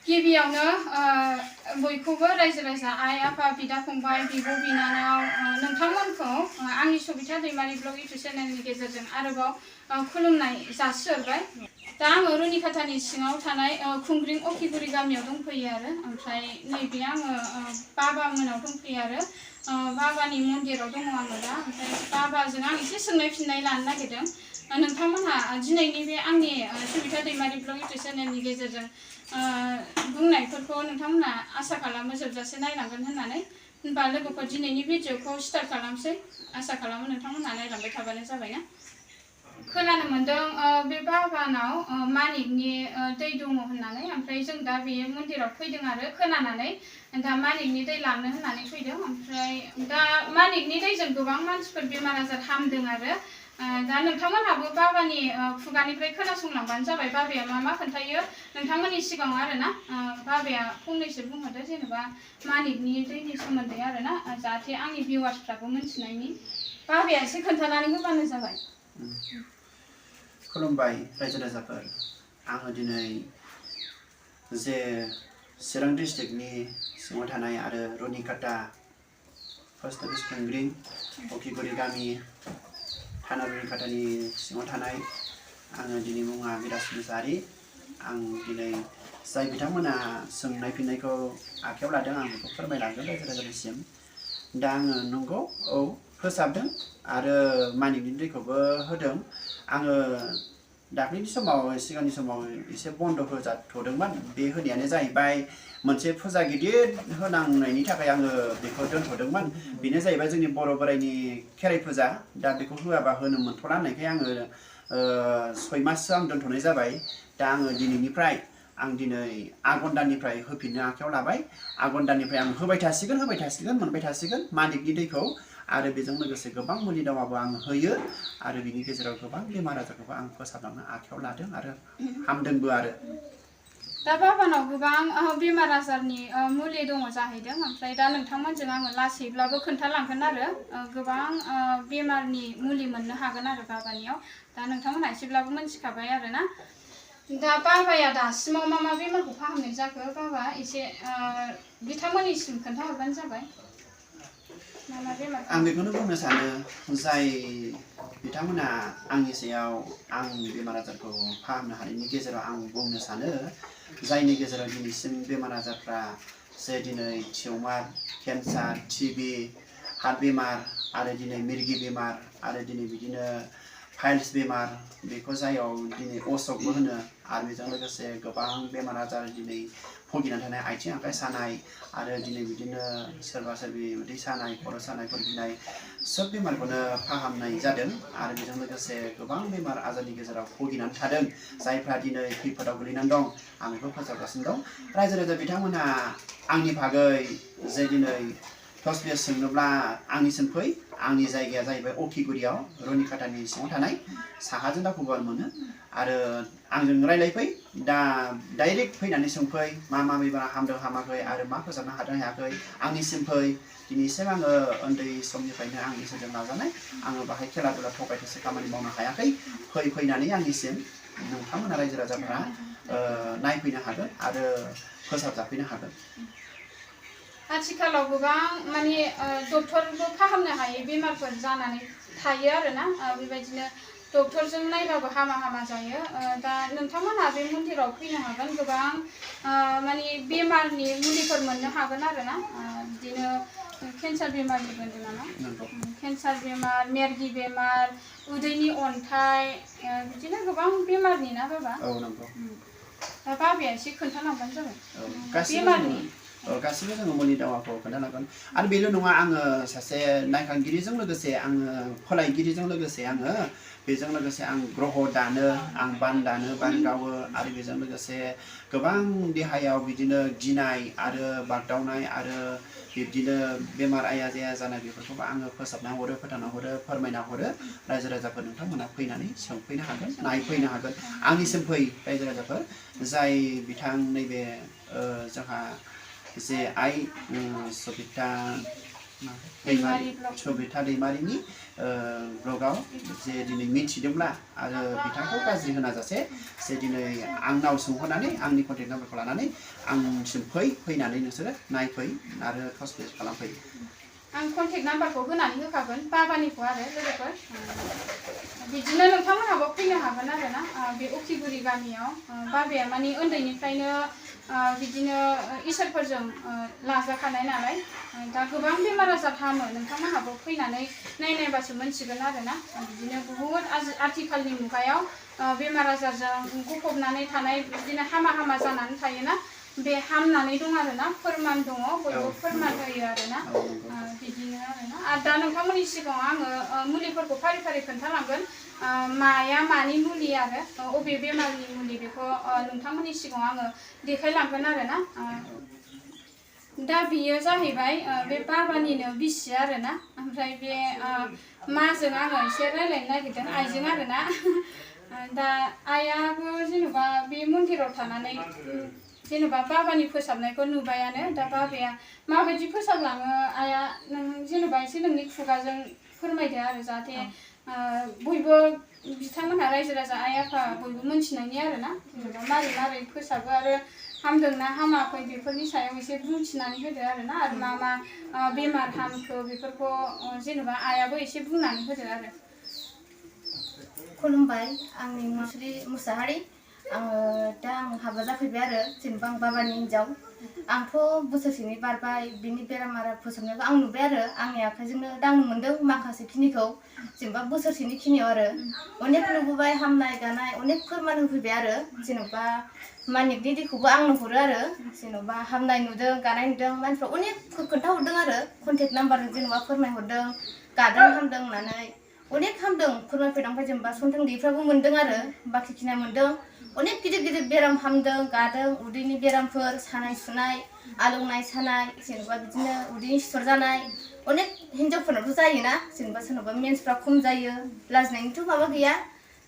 गिबियावनो बयखौबो रायजो राजा आइ आफा बिदा फंबाय बिब' बिनानाव नोंथांमोनखौ आंनि सबिता दैमारि ब्लग इउटुब चेनेलनि गेजेरजों आरोबाव खुलुमनाय जासिहरबाय। दा आङो रुनिखातानि सिङाव थानाय खुंग्रिं अखिगुरि गामियाव दंफैयो आरो ओमफ्राय नैबे आङो बाबा मोनाव दंफैयो आरो बाबानि मन्दिराव दङ आङो दा ओमफ्राय बाबाजों आं एसे सोंनाय फिननाय लानो नागिरदों। नोंथांमोनहा दिनैनि बे आंनि सबिता दैमारि ब्लग इउटुब चेनेलनि गेजेरजों बुंनायफोरखौ नोंथांमोनहा आसा खालामो जोबजासे नायलांगोन होननानै। होनबा लोगोफोर दिनैनि भिडिअखौ स्टार्ट खालामसै। आसा खालामो नोंथांमोनहा नायलांबाय थाबानो जाबायना। खोनानो मोन्दों बे बाबानाव मानिकनि दै दङ होननानै ओमफ्राय जों दा बे मन्दिराव फैदों आरो खोनानानै दा मानिकनि दै लांनो होननानै फैदों। ओमफ्राय दा मानिकनि दैजों गोबां मानसिफोर बेमार आजार हामदों आरो दा नोंथांमोनहाबो बाबानि खुगानिफ्राय खोनासंलांबानो जाबाय बाबाया मा खोन्थायो नोंथांमोननि सिगाङाव आरोना। बाबाया फंनैसो बुंहरदो जेनेबा मानिकनि दैनि सोमोन्दै आरोना जाहाथे आंनि भिउवार्सफ्राबो मिन्थिनायनि। बाबाया एसे खोन्थानानै होबानो जाबाय। खुलुमबाय रायजो राजाफोर। आङो दिनै जे चिरां डिस्ट्रिक्टनि सिङाव थानाय आरो रुनिकाटा पोस्ट अफिस खुंग्रिं अखिगुरि गामि थाना रुनिकाटानि सिङाव थानाय आङो दिनै मुङा बिराज मुसाहारि। आं दिनै जाय बिथांमोना सोंनाय फिननायखौ आखायाव लादों आं बेखौ फोरमायलांगोन रायजो राजानिसिम। दा आङो नंगौ फोसाबदों आरो मानिकनि दैखौबो होदों। आङो दाख्लैनि समाव सिगांनि समाव एसे बन्द होजाथ'दोंमोन। बे होनायानो जाहैबाय मोनसे फुजा गिदिर होनांनायनि थाखाय आङो बेखौ दोनथ'दोंमोन। बेनो जाहैबाय जोंनि बर' बोराइनि खेराइ फुजा। दा बेखौ होआबा होनो मोनथ'ला होननायखाय आङो 6 माससो आं दोनथ'नाय जाबाय। दा आङो दिनैनिफ्राय आं दिनै आघन दाननिफ्राय होफिननो आखायाव लाबाय। आघन दाननिफ्राय आं होबाय थासिगोन मोनबाय थासिगोन मानिकनि दैखौ। आरो बेजों लोगोसे गोबां मुलि दावाबो आं होयो आरो बिनि गेजेराव गोबां बेमार आजारखौबो आं फोसाबलांनो आखायाव लादों आरो हामदोंबो आरो। दा बाबानाव गोबां बेमार आजारनि मुलि दङ जाहैदों। ओमफ्राय दा नोंथांमोनजों आङो लासैब्लाबो खोन्थालांगोन आरो गोबां बेमारनि मुलि मोननो हागोन आरो बाबानियाव। दा नोंथांमोनहा एसेब्लाबो मोनथिखाबाय आरोना। दा बाबाया दासिमाव मा बेमारखौ फाहामनाय जाखो बाबा एसे बिथांमोननिसिम खोन्थाहरबानो जाबाय। आं बेखौनो बुंनो सानो जाय बिथांमोना आंनि सायाव आंनि बेमार आजारखौ फाहामनो हानायनि गेजेराव आं बुंनो सानो जायनि गेजेराव दिनैसिम बेमार आजारफ्रा जे दिनै टिउमार केन्सार टिबि हार्ट बेमार आरो दिनै मिर्गि बेमार आरो दिनै बिदिनो फाइल्स बेमार बेखौ जायाव दिनै अशकबो होनो आरो बेजों लोगोसे गोबां बेमार आजार दिनै भुगिनानै थानाय आथिं आखाइ सानाय आरो दिनै बिदिनो सोरबा सोरबि उदै सानाय खर' सानायफोर गिनाय सोब बेमारखौनो फाहामनाय जादों। आरो बेजों लोगोसे गोबां बेमार आजारनि गेजेराव भुगिनानै थादों जायफ्रा दिनै खैफोदाव गोलैनानै दं आं बेखौ फोसाबगासिनो दं। रायजो राजा बिथांमोनहा आंनि बागै जे दिनै तसबिस सोंनोब्ला आंनिसिम फै। आंनि जायगाया जाहैबाय अखिगुरियाव रुनिकाटानि सिङाव थानाय साहाजों दावखोबानो मोनो आरो आंजों रायलायफै। दा डाइरेक्ट फैनानै सोंफै मा बेमारा हामदों हामाखै आरो मा फोसाबनो हादों हायाखै आंनिसिम फै। दिनैसिम आङो उन्दै समनिफ्रायनो आं इसोरजों नाजानाय आङो बाहाय खेला दुला थगायथायसो खामानि मावनो हायाखै। फैनानै आंनिसिम नोंथांमोना रायजो राजाफोरा नायफैनो हागोन आरो फोसाबजाफैनो हागोन। आथिखालाव गोबां माने डक्टरबो फाहामनो हायै बेमारफोर जानानै थायो आरोना। बेबायदिनो डक्टरजों नायबाबो हामा जायो। दा नोंथांमोनहा बे मन्दिराव फैनो हागोन। गोबां माने बेमारनि मुलिफोर मोननो हागोन आरोना। बिदिनो केन्सार बेमारनि होनदों नामा? केन्सार बेमार मिर्गि बेमार उदैनि अन्थाइ बिदिनो गोबां बेमारनि ना बाबा? औ नंगौ। दा बाबाया एसे खोन्थालांबानो जाबाय बेमारनि। गासिबो जोङो मुलि दावाखौ खोन्थालांगोन आरो बेल' नङा आङो सासे नायखांगिरिजों लोगोसे आङो फलायगिरिजों लोगोसे आङो बेजों लोगोसे आं ग्रह दानो आं बान दानो बान गावो आरो बेजों लोगोसे गोबां देहायाव बिदिनो गिनाय आरो बागदावनाय आरो बिब्दिनो बेमार आया जाया जानाय बेफोरखौबो आङो फोसाबना हरो फोथांना हरो फोरमायना हरो। रायजो राजाफोर नोंथांमोना फैनानै सोंफैनो हागोन नायफैनो हागोन। आंनिसिम फै रायजो राजाफोर जाय बिथां नैबे जोंहा जे आइ सबिता sabitadaimaryनि ब्लगाव जे दिनै मिथिदोंब्ला आरो बिथांखौ गाज्रि होनाजासे जे दिनै आंनाव सोंहरनानै आंनि कन्टेक्ट नाम्बारखौ लानानै आंसिम फैनानै नोंसोरो नायफै आरो टच बेस खालामफै आं कन्टेक्ट नाम्बारखौ होनानै होखागोन बाबानिखौ आरो लोगोफोर बिदिनो नोंथांमोनहाबो फैनो हागोन आरो ना बे उखिगुरि गामियाव बाबाया माने उन्दैनिफ्रायनो बिदिनो इसोरफोरजों लाजाखानाय नालाय दा गोबां बेमार आजार हामो नोंथांमोनहाबो फैनानै नायनायबासो मोनथिगोन आरो ना बिदिनो बुहुद आथिखालनि मुगायाव बेमार आजारजों गफबनानै थानाय बिदिनो हामा जानानै थायोना बे हामनानै दं आरो ना फोरमान दङ बयबो फोरमान होयो आरो ना बिदिनो आरो ना आरो दा नोंथांमोननि सिगाङाव आङो मुलिफोरखौ फारि फारि खोन्थालांगोन माया मानि मुलि आरो अबे बेमारनि मुलि बेखौ नोंथांमोननि सिगाङाव आङो देखायलांगोन आरो ना दा बियो जाहैबाय बे बाबानिनो बिसि आरो ना ओमफ्राय बे माजों आङो एसे रायलायनो नागिरदों आइजों आरो ना दा आइयाबो जेनेबा बे मन्दिराव थानानै जेनेबा बाबानि फोसाबनायखौ नुबायानो दा बाबाया माबायदि फोसाबलाङो आइया नों जेनेबा एसे नोंनि खुगाजों फोरमायदो आरो जाहाथे बयबो बिथांमोनहा रायजो राजा आइ आफा बयबो मोनथिनायनि आरो ना जेनेबा मारै फोसाबो आरो हामदोंना हामाखै बेफोरनि सायाव एसे बुंथिनानै होदो आरो ना आरो मा बेमार हामखो बेफोरखौ जेनेबा आइयाबो एसे बुंनानै होदो आरो खुलुमबाय आंनि मुस्रि मुसाहारि दा आं हाबा जाफैबाय आरो जेनेबा आं बाबानि हिन्जाव आंथ' बोसोरसेनि बारबाय बिनि बेराम आजार फोसाबनायखौ आं नुबाय आरो आंनि आखाइजोंनो दांनो मोन्दों माखासे खिनिखौ जेनेबा बोसोरसेनि खिनियाव आरो अनेक नुबोबाय हामनाय गानाय अनेक फोरमान होफैबाय आरो जेनेबा मानिकनि दैखौबो आंनो हरो आरो जेनेबा हामनाय नुदों गानाय नुदों मानसिफ्रा अनेक खोन्थाहरदों आरो कन्टेक्ट नाम्बारजों जेनेबा फोरमायहरदों गादों हामदों होननानै अनेक हामदों फोरमायफैदों ओमफ्राय जेनेबा सन्थान गैयिफ्राबो मोन्दों आरो बाखि खिना मोन्दों अनेक गिदिर बेराम हामदों गादों उदैनि बेरामफोर सानाय सुनाय आलौनाय सानाय जेनेबा बिदिनो उदैनि सिथर जानाय अनेक हिन्जावफोरनावथ' जायोना जेनेबा सोरनावबा मेन्सफ्रा खम जायो लाजिनायनिथ' माबा गैया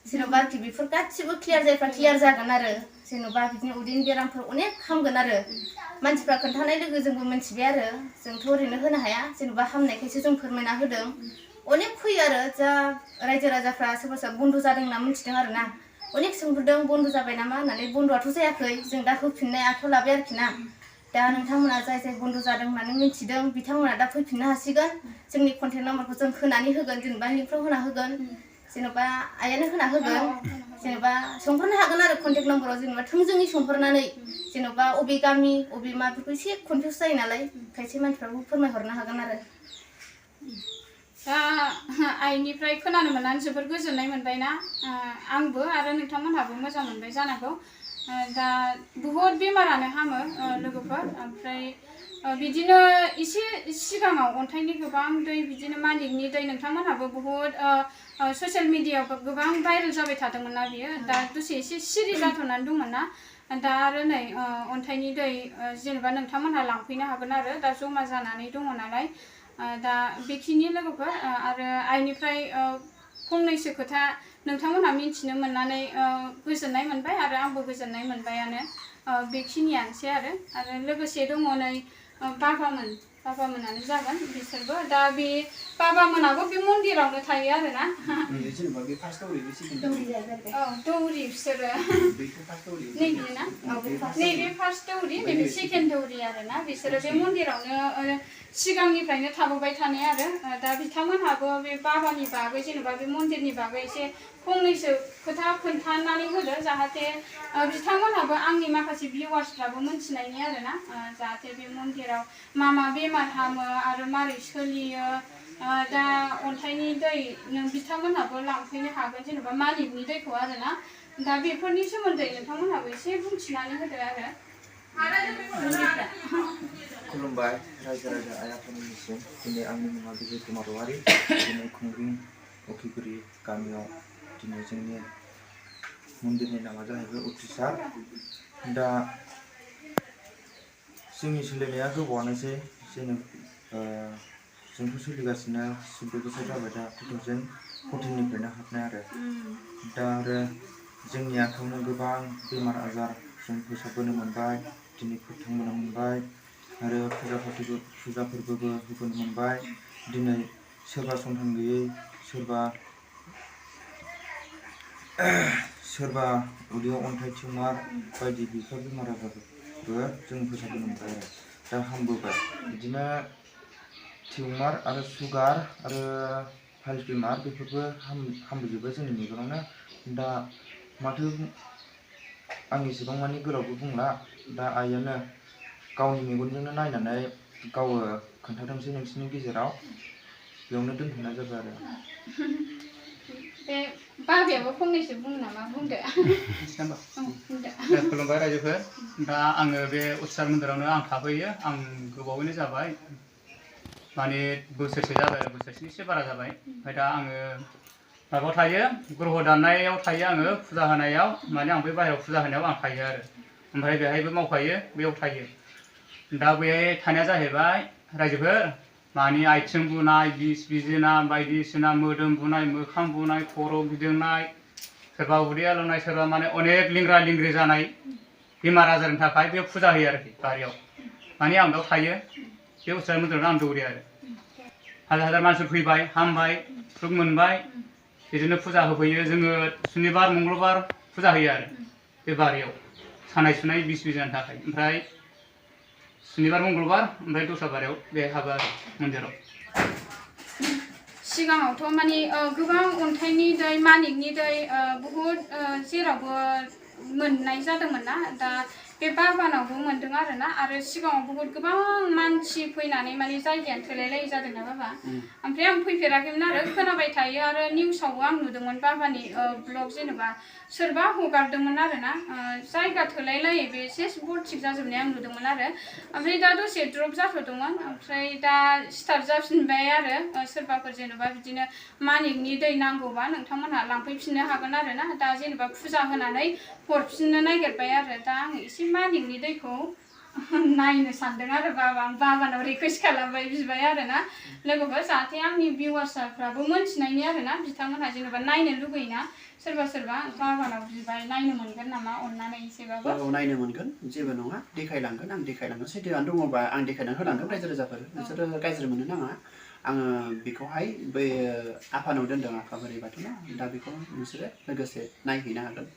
जेनेबा आरोखि बेफोर गासिबो क्लियार जायफ्रा क्लियार जागोन आरो जेनेबा बिदिनो उदैनि बेरामफोर अनेक हामगोन आरो मानसिफ्रा खोन्थानाय लोगो जोंबो मोनथिबाय आरो जोंथ' ओरैनो होनो हाया जेनेबा हामनायखायसो जों फोरमायना होदों अनेक फैयो आरो जा रायजो राजाफ्रा सोरबा बन्द' जादों होनना मिथिदों आरो ना अनेक सोंहरदों बन्द' जाबाय नामा होननानै बन्द'आथ' जायाखै जों दा होफिननाय आखायाव लाबाय आरोखि ना दा नोंथांमोना जाय बन्द' जादों होननानै मिथिदों बिथांमोना दा फैफिननो हासिगोन जोंनि कन्टेक्ट नाम्बारखौ जों होनानै होगोन जेनेबा लिंकफ्राव होना होगोन जेनेबा आइयानो होना होगोन जेनेबा सोंहरनो हागोन आरो कन्टेक्ट नाम्बाराव जेनेबा थोंजोङै सोंहरनानै जेनेबा अबे गामि अबे मा बेफोरखौ एसे कनफिउस जायो नालाय खायसे मानसिफ्राबो फोरमायहरनो हागोन आरो दा आइनिफ्राय खोनानो मोननानै जोबोर गोजोननाय मोनबाय ना आंबो आरो नोंथांमोनहाबो मोजां मोनबाय जानांगौ दा बुहुद बेमारानो हामो लोगोफोर ओमफ्राय बिदिनो एसे सिगाङाव अन्थाइनि गोबां दै बिदिनो मानिकनि दै नोंथांमोनहाबो बुहुद ससियेल मिडियायाव गोबां भाइरेल जाबाय थादोंमोन ना बियो दा दसे एसे सिरि जाथ'नानै दंमोन ना दा आरो नै अन्थाइनि दै जेनेबा नोंथांमोनहा लांफैनो हागोन आरो दा जमा जानानै दङ नालाय दा बेखिनि लोगोफोर आरो आइनिफ्राय फंनैसो खोथा नोंथांमोनहा मिथिनो मोननानै गोजोननाय मोनबाय आरो आंबो गोजोननाय मोनबायानो बेखिनियानोसै आरो लोगोसे दङ नै बाबामोनानो जागोन बिसोरबो दा बे बाबामोनाबो बे मन्दिरावनो थायो आरो ना दौरि बिसोरो नैबे ना नैबे फार्स्ट दौरि नैबे सेकेन्ड दौरि आरो ना बिसोरो बे मन्दिरावनो सिगांनिफ्रायनो थाबोबाय थानाय आरो दा बिथांमोनहाबो बे बाबानि बागै जेनेबा बे मन्दिरनि बागै एसे फंनैसो खोथा खोन्थानानै होदो जाहाथे बिथांमोनहाबो आंनि माखासे भिउवार्सफ्राबो मोनथिनायनि आरो ना जाहाथे बे मन्दिराव मा बेमार हामो आरो मारै सोलियो दा अन्थाइनि दै बिथांमोनहाबो लांफैनो हागोन जेनेबा मानिकनि दैखौ आरो ना दा बेफोरनि सोमोन्दै नोंथांमोनहाबो एसे बुंथिनानै होदो आरो खुलुमबाय रायजो राजा आइ आफामोननिसिम दिनै आंनि मुङा नावहारि दिनै खुंग्रिं उखिगुरि गामियाव दिनै जोंनि मन्दिरनि नामा जाहैबाय उथ्रिसार दा जोंनि सोलिनाया गोबावानोसै जोंथ' सोलिगासिनो 14 बोसोर जाबाय दा 2014निफ्रायनो हाबनाय आरो दा आरो जोंनि आखायावनो गोबां बेमार आजार जों फोसाबबोनो मोनबाय दिनै फोथांबोनो मोनबाय आरो फुजा फोरबोबो होबोनो मोनबाय दिनै सोरबा सन्तान गैयै सोरबा उदैयाव अन्थाइ टिउमार बायदि बिफोर बेमार आजारबो जों फोसाबनो मोनबाय आरो दा हामबोबाय बिदिनो टिउमार आरो सुगार आरो फाइल्स बेमार बेफोरबो हामबोजोब्बाय जोंनि मेगनावनो दा माथो आं एसेबां मानि गोलावबो बुंला दा आइयानो गावनि मेगनजोंनो नायनानै गावो खोन्थादोंसै नोंसिनि गेजेराव बेयावनो दोनथ'नाय जाबाय आरो बे बाबायाबो फंनैसो बुङो नामा बुंदो खुलुमबाय रायजोफोर दा आङो बे उत्सार मन्दिरावनो आं थाफैयो आं गोबावैनो जाबाय माने बोसोरसे जाबाय आरो बोसोरसेनि एसे बारा जाबाय ओमफ्राय दा आङो माबायाव थायो ग्रह दाननायाव थायो आङो फुजा होनायाव माने आं बे बाहेरायाव फुजा होनायाव आं थायो आरो ओमफ्राय बेहायबो मावफायो बेयाव थायो दा बेहाय थानाया जाहैबाय रायजोफोर माने आथिं बुनाय बिस बिजिना बायदिसिना मोदोम बुनाय मोखां बुनाय खर' गिदिंनाय सोरबा उदै आलौनाय सोरबा माने अनेक लिंग्रा लिंग्रि जानाय बेमार आजारनि थाखाय बे फुजा होयो आरोखि बारियाव माने आं बेयाव थायो बे उत्सार मन्दिरावनो आं दौरि आरो हाजार हाजार मानसि फैबाय हामबाय सुख मोनबाय बिदिनो फुजा होफैयो जोङो सुनिबार मंगलबार फुजा होयो आरो बे बारियाव सानाय सुनाय बिस बिजिनि थाखाय ओमफ्राय सुनिबार मंगलबार ओमफ्राय दस्रा बारियाव बे हाबा मन्दिराव सिगाङावथ' माने गोबां अन्थाइनि दै मानिकनि दै बहुद जेरावबो मोननाय जादोंमोन ना दा बे बाबानावबो मोनदों आरोना आरो सिगाङाव बहुद गोबां मानसि फैनानै माने जायगायानो थोलायलायै जादों ना बाबा ओमफ्राय आं फैफेराखैमोन आरो खोनाबाय थायो आरो निउसावबो आं नुदोंमोन बाबानि ब्लग जेनेबा सोरबा हगारदोंमोन आरोना जायगा थोलायलायै बे सेस बरथिक जाजोबनाय आं नुदोंमोन आरो ओमफ्राय दा दसे द्रप जाथ'दोंमोन ओमफ्राय दा स्टार्ट जाफिनबाय आरो सोरबाफोर जेनेबा बिदिनो मानिकनि दै नांगौबा नोंथांमोनहा लांफैफिननो हागोन आरोना दा जेनेबा फुजा होनानै हरफिननो नागिरबाय आरो दा आं एसे मानिकनि दैखौ नायनो सानदों आरो बाबानाव रिकुवेस्ट खालामबाय बिबाय आरोना लोगोफोर जाहाथे आंनि भिउवार्सफ्राबो मोनथिनायनि आरोना बिथांमोनहा जेनेबा नायनो लुगैयोना सोरबा सोरबा बाबानाव बिबाय नायनो मोनगोन नामा अननानै एसेबाबो औ नायनो मोनगोन जेबो नङा देखायलांगोन आं देखायलांगोन सैथोआनो दङबा आं देखायनानै होलांगोन रायजो राजाफोर नोंसोरो गाज्रि मोननो नाङा आङो बेखौहाय बै आफानाव दोनदों आफा बोराइ बाथौना दा बेखौ नोंसोरो लोगोसे नायहैनो हागोन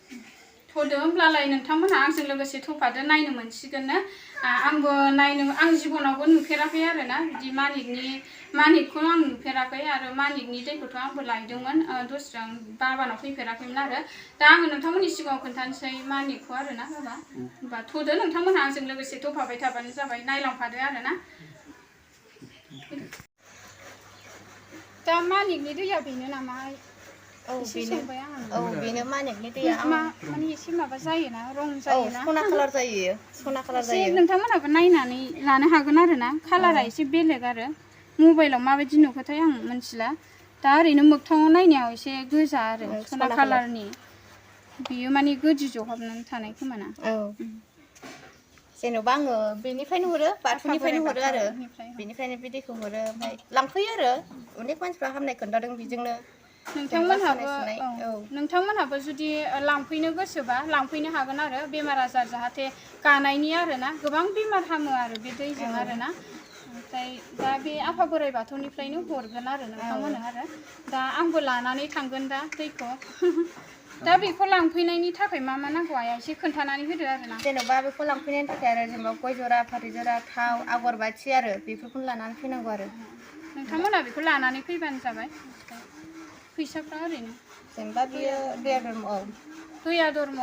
थ'दो होमब्लालाय नोंथांमोनहा आंजों लोगोसे थफादो नायनो मोनसिगोननो आंबो नायनो आं जिबनावबो नुफेराखै आरोना बिदि मानिकखौ आं नुफेराखै आरो मानिकनि दैखौथ' आंबो लायदोंमोन दस्रा बाबानाव फैफेराखैमोन आरो दा आङो नोंथांमोननि सिगाङाव खोन्थानोसै मानिकखौ आरोना बाबा होमबा थ'दो नोंथांमोनहा आंजों लोगोसे थफाबाय थाबानो जाबाय नायलांफादो आरोना दा मानिकनि दैया बेनो नामा बेनो मानिकनि दैया माने एसे माबा जायोना रं जायोना सना कालार जायो नोंथांमोनहाबो नायनानै लानो हागोन आरोना कालारा एसे बेलेग आरो मबाइलाव माबायदि नुखोथाय आं मिथिला दा ओरैनो मोगथाङाव नायनायाव एसे गोजा आरो सना कालारनि बियो माने गोदि जहाबनानै थानाय खोमाना जेनेबा आङो बेनिफ्रायनो हरो बाथौनिफ्रायनो हरो आरो बेनिफ्रायनो बे दैखौ हरो ओमफ्राय लांफैयो आरो अनेक मानसिफ्रा हामनाय खोन्थादों बेजोंनो नोंथांमोनहाबो जुदि लांफैनो गोसोबा लांफैनो हागोन आरो बेमार आजार जाहाथे गानायनि आरोना गोबां बेमार हामो आरो बे दैजों आरोना ओमफ्राय दा बे आफा बोराइ बाथौनिफ्रायनो हरगोन आरो नोंथांमोननो आरो दा आंबो लानानै थांगोन दा दैखौ दा बेखौ लांफैनायनि थाखाय मा नांगौ आया एसे खोन्थानानै होदो आरोना जेनेबा बेखौ लांफैनायनि थाखाय आरो जेनेबा गय जरा फाथै जरा थाव आगर बाथि आरो बेफोरखौनो लानानै फैनांगौ आरो नोंथांमोनहा बेखौ लानानै फैबानो जाबाय फैसाफ्रा ओरैनो जेनेबा बियो दैया धर्म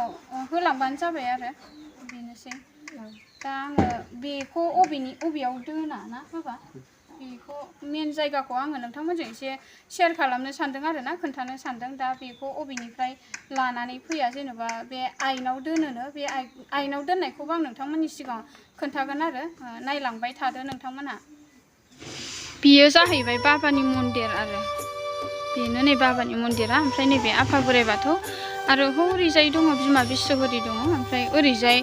होलांबानो जाबाय आरो बेनोसै दा आङो बेखौ अबेयाव दोना ना बाबा बेखौ मेन जायगाखौ आङो नोंथांमोनजों एसे शेयार खालामनो सानदों आरोना खोन्थानो सानदों दा बेखौ अबेनिफ्राय लानानै फैया जेनेबा बे आइनाव दोनोनो बे आइनाव दोननायखौबो आं नोंथांमोननि सिगाङाव खोन्थागोन आरो नायलांबाय थादो नोंथांमोनहा बियो जाहैबाय बाबानि मन्दिर आरो बेनो नै बाबानि मन्दिरा ओमफ्राय नैबे आफा बोराइ बाथौ आरो हरैजाय दङ बिमा बिश्वहरि दङ ओमफ्राय ओरैजाय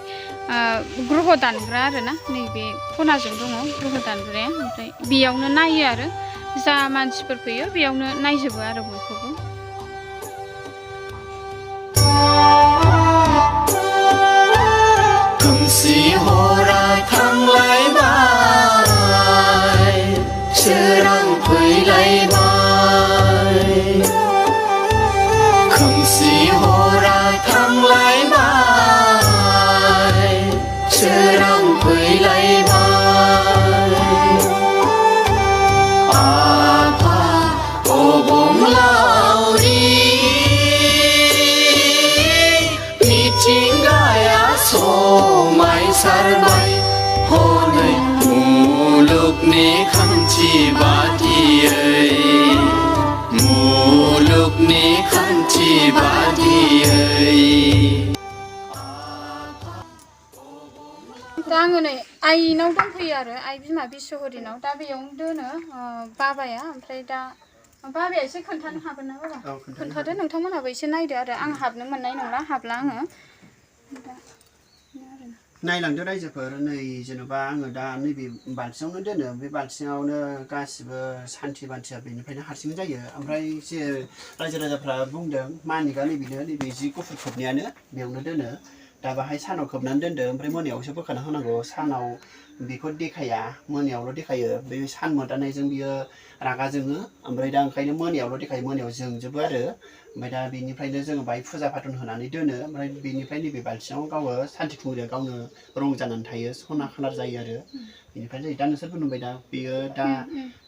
ग्रह दानग्रा आरोना नैबे खनाजों दङ ग्रह दानग्राया ओमफ्राय बेयावनो नायो आरो जा मानसिफोर फैयो बेयावनो नायजोबो आरो बयखौबो खोमसि हरा थांलायबाय खान्थि बादियै मुलुगनि खान्थि बादियै दा आङो नै आइनाव दंफैयो आरो आइ बिमा बिश्वहरिनाव दा बेयावनो दोनो बाबाया ओमफ्राय दा बाबाया एसे खोन्थानो हागोन ना बाबा खोन्थादो नोंथांमोनहाबो एसे नायदो आरो आं हाबनो मोननाय नंला हाबला आङो दा नायलांदो रायजोफोर नै जेन'बा आङो दा नैबे बाल्थिङावनो दोनो बे बाल्थिङावनो गासिबो सान्थि बान्थिया बेनिफ्रायनो हारसिं जायो ओमफ्राय जे रायजो राजाफ्रा बुंदों मानिका नैबेनो नैबे जि गुफुर खोबनायानो बेयावनो दोनो दा बाहाय सानाव खोबनानै दोनदो ओमफ्राय मोनायावसो बोखाना होनांगौ सानाव बेखौ देखाया मोनायावल' देखायो बे सान मोदानायजों बियो रागा जोङो ओमफ्राय दा ओंखायनो मोनायावल' देखायो मोनायाव जोंजोबो आरो ओमफ्राय दा बेनिफ्रायनो जोङो बाहाय फुजा फाथन होनानै दोनो ओमफ्राय बेनिफ्राय नैबे बाल्थिङाव गावो सान्थि खुंग्रिया गावनो रं जानानै थायो सना खालार जायो आरो बेनिफ्राय जायो दा नोंसोरबो नुबाय दा बेयो दा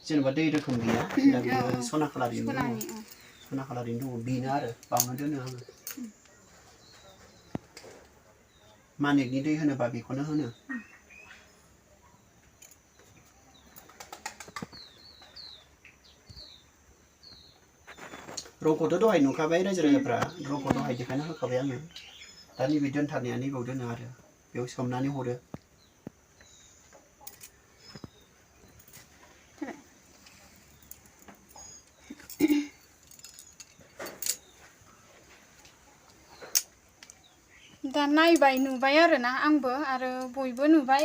जेनेबा दै रोखोम गैया दा बेयो सना खालारैनो दङ सना खालारैनो दङ बेनो आरो बावनो दोनो आङो मानिकनि दै होनोबा बेखौनो होनो रंखौथ' दहाय नुखाबाय रायजो राजाफ्रा रंखौ दहाय देखायना होखाबाय आङो दा नैबे दोनथारनाया नैबाव दोनो आरो बेयाव सोमनानै हरो दा नायबाय नुबाय आरोना आंबो आरो बयबो नुबाय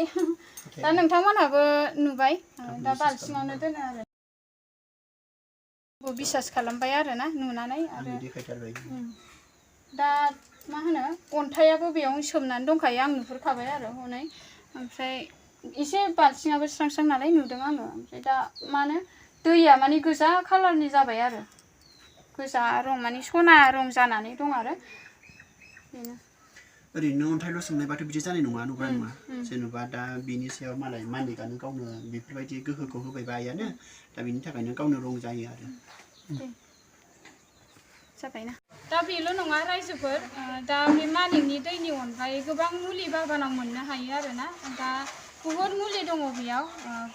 दा नोंथांमोनहाबो नुबाय दा बाल्थिङावनो दोनो आरो बिसास खालामबाय आरोना नुनानै आरो दा मा होनो अन्थाइयाबो बेयावनो सोमनानै दंखायो आं नुहुरखाबाय आरो हनै ओमफ्राय एसे बाल्थिङाबो स्रां स्रां नालाय नुदों आङो ओमफ्राय दा मा होनो दैया माने गोजा कालारनि जाबाय आरो गोजा रं माने सना रं जानानै दं आरो बेनो ओरैनो अन्थाइल' सोमनायबाथ' बिदि जानाय नङा नंगौना नङा जेनेबा दा बिनि सायाव मालाय मालिकआनो गावनो बेफोरबायदि गोहोखौ होबाय आइयानो दा बिनि थाखायनो गावनो रं जायो आरो जाबायना दा बेल' नङा रायजोफोर दा बे मानिकनि दैनि अनगायै गोबां मुलि बागानाव मोननो हायो आरोना दा बहुद मुलि दङ बेयाव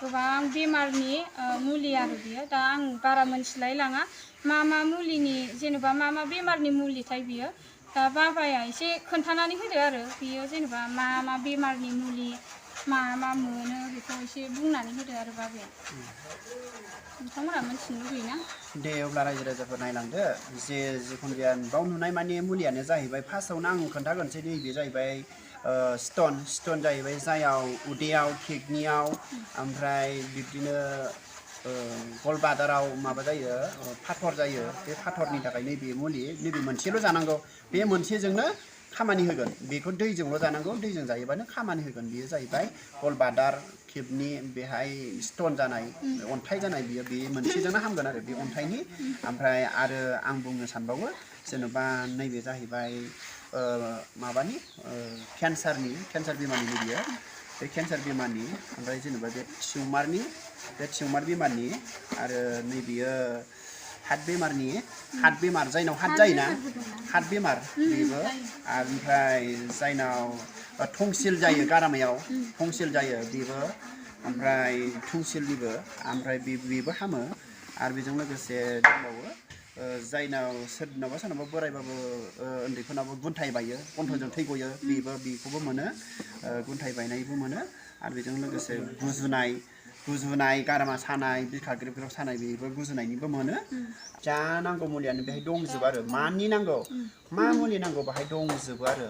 गोबां बेमारनि मुलि आरो बियो दा आं बारा मोनथिलाय लाङा मा मुलिनि जेनेबा मा बेमारनि मुलिथाय बियो दा बाबाया एसे खोन्थानानै होदो आरो बियो जेनेबा मा बेमारनि मुलि मा मोनो बेखौ एसे बुंनानै होदो आरो बाबाया नोंथांमोनहा मोनथिनो लुगैयोना दे अब्ला रायजो राजाफोर नायलांदो जे जिखुनु जाया बाव नुनाय माने मुलियानो जाहैबाय फार्स्टआवनो आं खोन्थाग्रोनोसै नैबे जाहैबाय स्टन जाहैबाय जायाव उदैयाव किडनियाव ओमफ्राय बिब्दिनो गलबादाराव माबा जायो फाथर जायो बे फाथरनि थाखाय नैबे मुलि नैबे मोनसेल' जानांगौ बे मोनसेजोंनो खामानि होगोन बेखौ दैजोंल' जानांगौ दैजों जायोबानो खामानि होगोन बेयो जाहैबाय गलबादार किडनि बेहाय स्टन जानाय अन्थाइ जानाय बियो बे मोनसेजोंनो हामगोन आरो बे अन्थाइनि ओमफ्राय आरो आं बुंनो सानबावो जेनेबा नैबे जाहैबाय माबानि केन्सार बेमारनि बियो बे केन्सार बेमारनि ओमफ्राय जेनेबा बे टिउमार बेमारनि आरो नैबेयो हार्ट बेमार जायनाव हार्ट जायोना हार्ट बेमार बेबो ओमफ्राय जायनाव टंसिल जायो गारामायाव टंसिल जायो बेबो ओमफ्राय टंसिलनिबो ओमफ्राय बेबो हामो आरो बेजों लोगोसे दंबावो जायनाव सोरनावबा बोरायबाबो उन्दैफोरनावबो गुन्थाय बायो गन्थंजों थै गयो बेखौबो मोनो गुन्थाय बायनायबो मोनो आरो बेजों लोगोसे गुजुनाय गारामा सानाय बिखा ग्रेब ग्रेब सानाय बेबो गुजुनायनिबो मोनो जा नांगौ मुलियानो बेहाय दंजोबो आरो मानि नांगौ मा मुलि नांगौ बेहाय दंजोबो आरो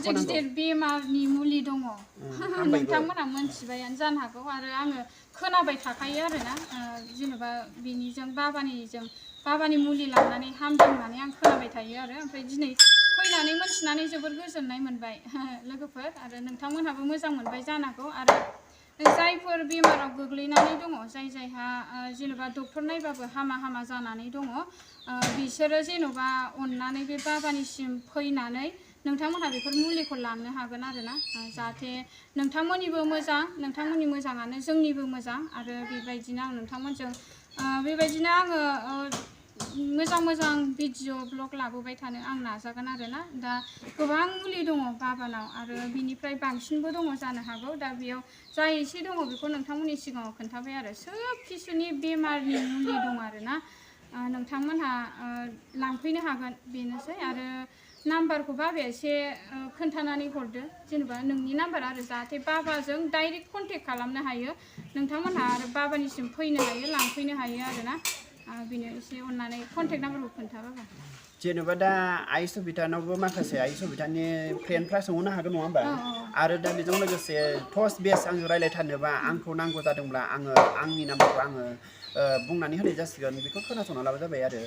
गिदिर बेमारनि मुलि दङ नोंथांमोनहा मोनथिबायानो जानो हागौ आरो आङो खोनाबाय थाखायो आरोना जेनेबा बिनिजों बाबानि मुलि लानानै हामदों होननानै आं खोनाबाय थायो आरो ओमफ्राय दिनै फैनानै मोनथिनानै जोबोर गोजोननाय मोनबाय लोगोफोर आरो नोंथांमोनहाबो मोजां मोनबाय जानांगौ आरो जायफोर बेमाराव गोग्लैनानै दङ जायहा जेनेबा डक्टर नायबाबो हामा जानानै दङ बिसोरो जेनेबा अननानै बे बाबानिसिम फैनानै नोंथांमोनहा बेफोर मुलिखौ लांनो हागोन आरोना जाहाथे नोंथांमोननिबो मोजां नोंथांमोननि मोजाङानो जोंनिबो मोजां आरो बेबायदिनो आं नोंथांमोनजों बेबायदिनो आङो मोजां भिडिअ ब्लग लाबोबाय थानो आं नाजागोन आरोना दा गोबां मुलि दङ बाबानाव आरो बिनिफ्राय बांसिनबो दङ जानो हागौ दा बेयाव जा एसे दङ बेखौ नोंथांमोननि सिगाङाव खोन्थाबाय आरो सोब किसुनि बेमारनि मुलि दं आरोना नोंथांमोनहा लांफैनो हागोन बेनोसै आरो नाम्बारखौ बाबाया एसे खोन्थानानै हरदो जेनेबा नोंनि नाम्बार आरो जाहाथे बाबाजों डाइरेक्ट कन्टेक्ट खालामनो हायो नोंथांमोनहा आरो बाबानिसिम फैनो हायो लांफैनो हायो आरोना बेनो एसे अननानै कन्टेक्ट नाम्बारखौ खोन्थाबाबा जेनेबा दा आइ सबितानावबो माखासे आइ सबितानि फ्रेन्डफ्रा सोंहरनो हागोन नङा होमबा आरो दा बेजों लोगोसे फार्स्ट बेस आंजों रायज्लायथारनोबा आंखौ नांगौ जादोंब्ला आङो आंनि नाम्बारखौ आङो बुंनानै होनाय जासिगोन बेखौ खोनासंना लाबा जाबाय आरो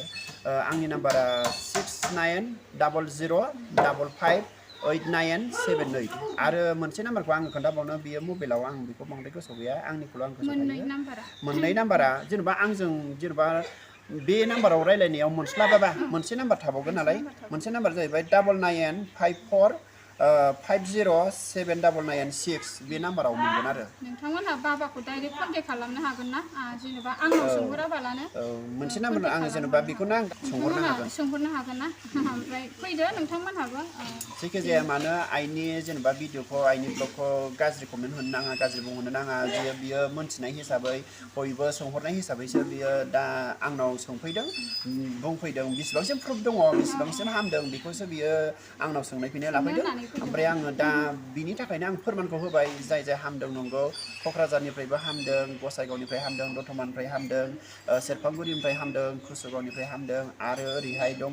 आंनि नाम्बारा 6900555898 आरो मोनसे नाम्बारखौ आङो खोन्थाबावनो बियो मबाइलाव आं बेखौ बांद्राय गोसोआव गैया आंनिखौल' आं गोसोआव थायो मोननै नाम्बारा जेनेबा आंजों जेनेबा बे नाम्बाराव रायलायनायाव मोनस्लाबाबा मोनसे नाम्बार थाबावगोन नालाय मोनसे नाम्बार जाहैबाय 9954507996 बे नाम्बाराव मोनगोन आरो नोंथांमोनहा बाबाखौ डाइरेक्ट कन्टेक्ट खालामनो हागोन ना जेनेबा आंनाव सोंहराबालानो मोनसे नाम्बार आङो जेनेबा बेखौनो आं सोंहरनो हागोन ना ओमफ्राय फैदो नोंथांमोनहाबो जेखि जाया मानो आइनि जेनेबा भिडिअखौ आइनि ब्लगखौ गाज्रि कमेन्ट होनो नाङा गाज्रि बुंनो नाङा बियो मोनथिनाय हिसाबै बयबो सोंहरनाय हिसाबैसो बियो दा आंनाव सोंफैदों बुंफैदों बेसेबांसिम प्रुफ दङ बेसेबांसिम हामदों बेखौसो बियो आंनाव सोंनायफैनो लाफैदों ओमफ्राय आङो दा बिनि थाखायनो आं फोरमानखौ होबाय जाय हामदों नंगौ क'क्राझारनिफ्रायबो हामदों गसाइगावनिफ्राय हामदों दतमानिफ्राय हामदों सेरफांगुरिनिफ्राय हामदों कुसुगावनिफ्राय हामदों आरो ओरैहाय दङ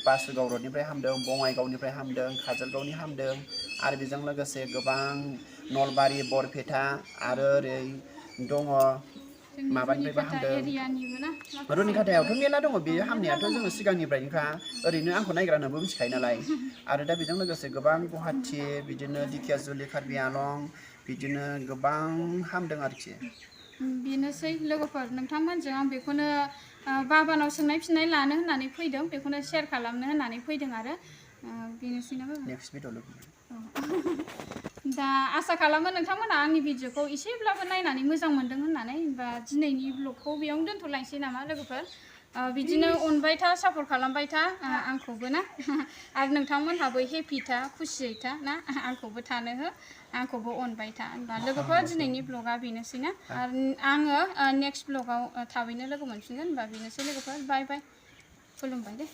बासुगाव रडनिफ्राय हामदों बङाइगावनिफ्राय हामदों काजलगावनि हामदों आरो बेजों लोगोसे गोबां नलबारि बरपेटा आरो ओरै दङ माबानिफ्रायबो हामदों रुनिखाथायावथ' मेला दङ बेयो हामनायाथ' जोङो सिगांनिफ्रायनोखा ओरैनो आंखौ नायग्रानोबो मिथिखायो नालाय आरो दा बेजों लोगोसे गोबां गुवाहाटि बिदिनो दिखियाजुलि कार्बि आलं बिदिनो गोबां हामदों आरोखि बेनोसै लोगोफोर नोंथांमोनजों आं बेखौनो बाबानाव सोंनाय फिननाय लानो होननानै फैदों बेखौनो शेयार खालामनो होननानै फैदों आरो बेनोसै ना नेक्स्ट भिडिअ लोगो दा आसा खालामो नोंथांमोना आंनि भिडिअखौ एसेब्लाबो नायनानै मोजां मोनदों होननानै होमबा दिनैनि ब्लगखौ बेयावनो दोनथ'लायनोसै नामा लोगोफोर बिदिनो अनबाय था सापर्ट खालामबाय था आंखौबो ना आरो नोंथांमोनहाबो हेपि था खुसियै था ना आंखौबो थानो हो आंखौबो अनबाय था होनबा लोगोफोर दिनैनि ब्लगा बेनोसै ना आरो आङो नेक्स्ट ब्लगाव थाबैनो लोगो मोनफिनगोन होनबा बेनोसै लोगोफोर बाय बाय खुलुमबाय दे